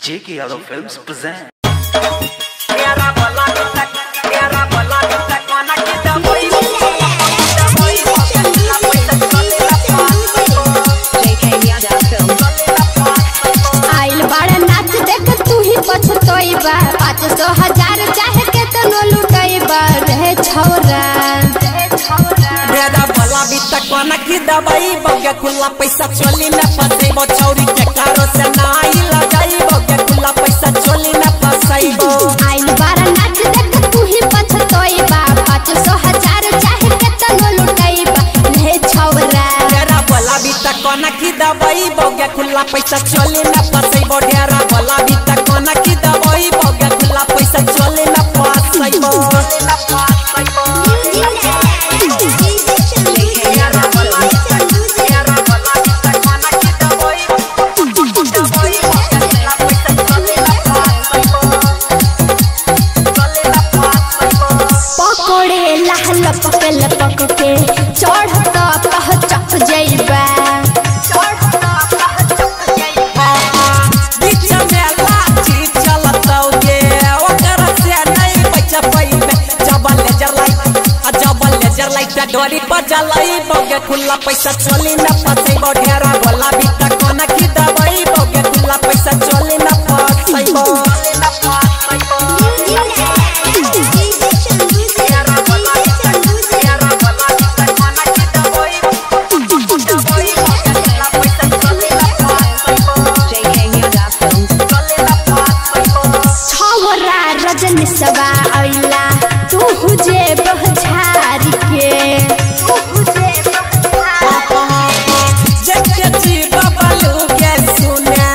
JK Yadav Films present. आइल बड़ा नाच देख तू ही पछतोइबा 500,000 चाहे केतनो लुटइबा रे छौरा बेरा भला भी तक कोना की दवाई बगे खुला पैसा चोली न फसेबो छौरी के कारो से ना आइला जाइबो के खुला पैसा चोली न फसेबो। आइल बड़ा नाच देख तू ही पछतोइबा 500,000 चाहे केतनो लुटइबा रे छौरा बेरा भला भी तक कोना की दवाई बगे खुला पैसा चोली न फसेबो डेरा भला भी तक कोना की दवाई बगे खुला पैसा चोली न फसेबो। लपक के चढ़ता कह चक जइबा बीच में लाठी चलतौ गे ओकर से नहीं बच पइबे जबल लेजर लाइट डोरी पर जलाई बगे खुला पैसा चोली न फसेबो ढेरा भला भी तक कोना की दवाई बगे खुला पैसा चोली न फसेबो। रजनीशवा आइला तू हुजे बहझार के जके जी बबलू के सुना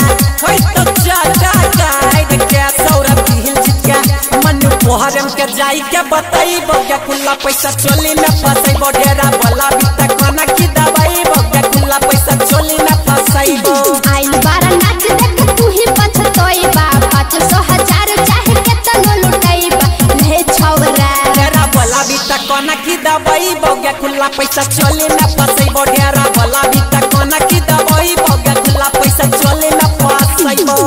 होय तो चाचा गाइड के सौरभ हिल के मनु पोहरम के जाई के बताइबो के खुला पैसा चोली न फसेबो डेरा भला भी तक कोना की दवाई बगे खुला पैसा चोली न फसेबो। आइल बारा नाच देख तू ही पछतोइबा 500,000 चाहे केतनो लुटइबा रे छौरा डेरा भला भी तक कोना की दवाई बगे खुला पैसा चोली न फसेबो डेरा भला भी तक कोना की दवाई बगे खुला पैसा चोली न फसेबो।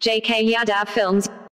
JK Yadav Films